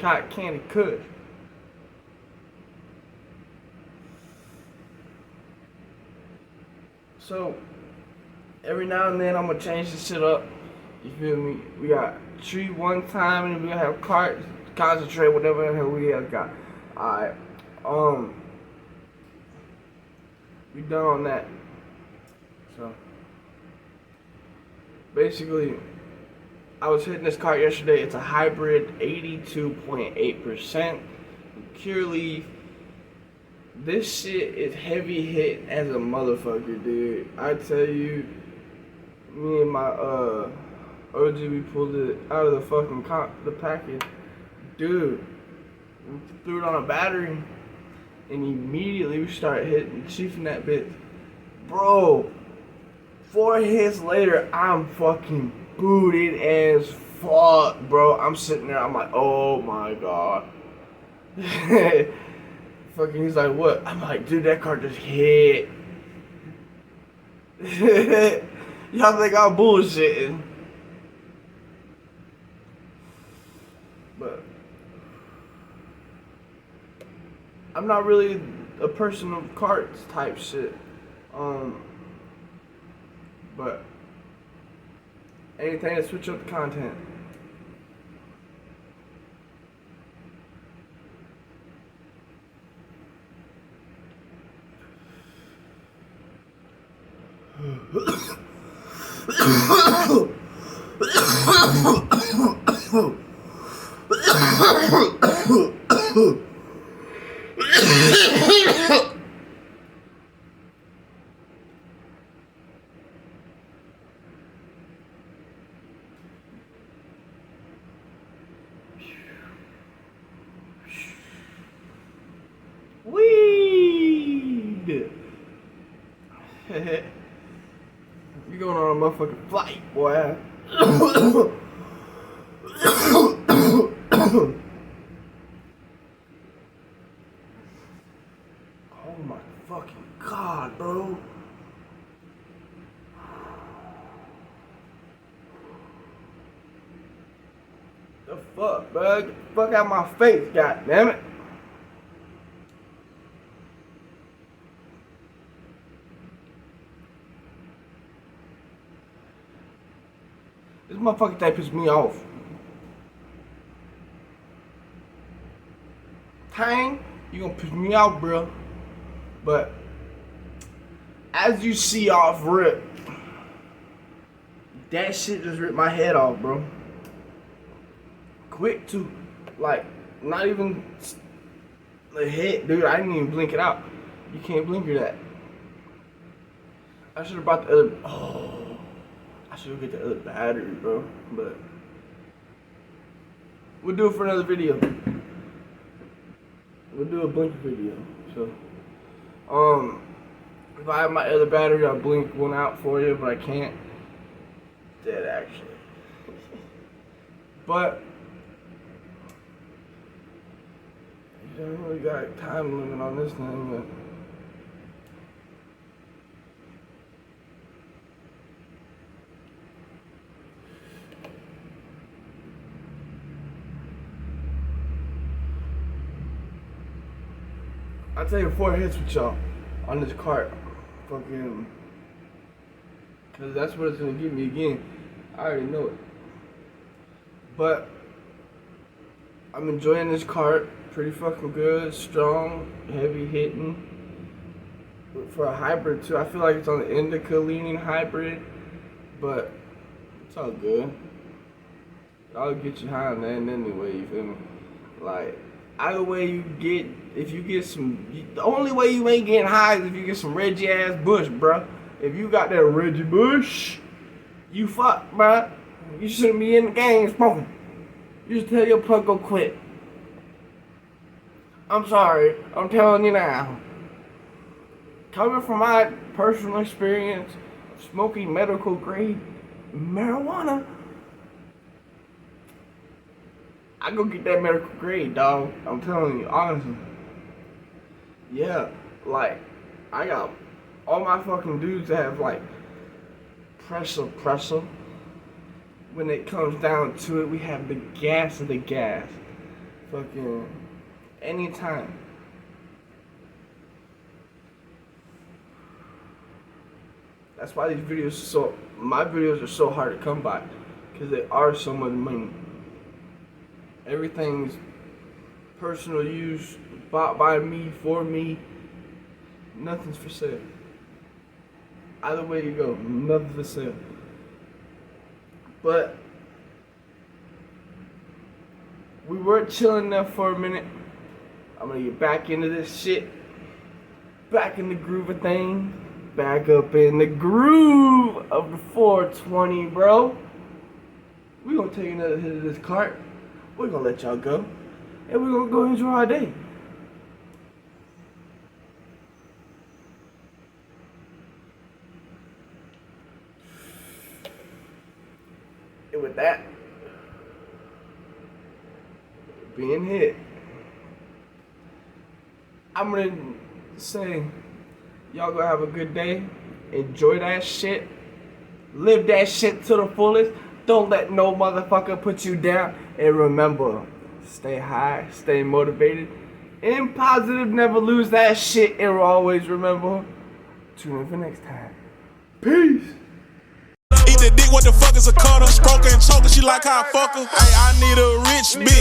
cotton candy Kush. So every now and then I'm gonna change this shit up. You feel me? We got treat one time and we gonna have carts, concentrate, whatever the hell we got. Alright. We done on that. So basically I was hitting this cart yesterday. It's a hybrid 82.8% pure leaf. This shit is heavy hit as a motherfucker, dude. I tell you, me and my OG, we pulled it out of the fucking the package. Dude, we threw it on a battery and immediately we started chiefing that bitch. Bro, 4 hits later, I'm fucking booted as fuck, bro. I'm sitting there, I'm like, oh my god. Fucking, he's like, what? I'm like, dude, that car just hit. Y'all think I'm bullshitting. But I'm not really a person of carts type shit. But anything to switch up the content. Weed. You going on a motherfucking flight, boy. Oh my fucking god, bro. The fuck, bro? Get the fuck out of my face, god damn it. This motherfucking thing pisses me off. Tang, you gonna piss me off, bro. But as you see off rip, that shit just ripped my head off, bro. Quick to, like, not even the hit, dude. I didn't even blink it out. You can't blinker that. I should have brought the other. Oh, I should have get the other battery, bro. But we'll do it for another video. We'll do a blink video. So, if I have my other battery, I'll blink one out for you, but I can't. Dead, actually. But you don't really got a time limit on this thing, but I'll tell you 4 hits with y'all on this cart. Fucking, cause that's what it's gonna give me again. I already know it. But I'm enjoying this cart. Pretty fucking good, strong, heavy hitting. For a hybrid too, I feel like it's on the indica leaning hybrid, but it's all good. I'll get you high on that anyway, you feel me? Like, either way you get, if you get some, the only way you ain't getting high is if you get some Reggie ass Bush, bruh. If you got that Reggie Bush, you fuck, bruh. You shouldn't be in the game smoking. You should tell your plug go quit. I'm sorry, I'm telling you now. Coming from my personal experience of smoking medical grade marijuana, I go get that medical grade, dog. I'm telling you, honestly. Yeah, like, I got all my fucking dudes that have, like, pressure. When it comes down to it, we have the gas of the gas. fucking anytime. That's why my videos are so hard to come by, because they are so much money. Everything's personal use, bought by me, for me. Nothing's for sale. Either way you go, nothing for sale. But we were chilling there for a minute. I'm gonna get back into this shit. Back in the groove of things. Back up in the groove of the 420, bro. We gonna take another hit of this cart. We're gonna let y'all go. And we're gonna go enjoy our day. And with that being hit, I'm gonna say, y'all gonna have a good day. Enjoy that shit. Live that shit to the fullest. Don't let no motherfucker put you down. And remember, stay high, stay motivated, and positive. Never lose that shit. And always remember, tune in for next time. Peace. Eat the dick, what the fuck is a cutter? Stroker and choker, she like how I fuck her. Hey, I need a rich bitch.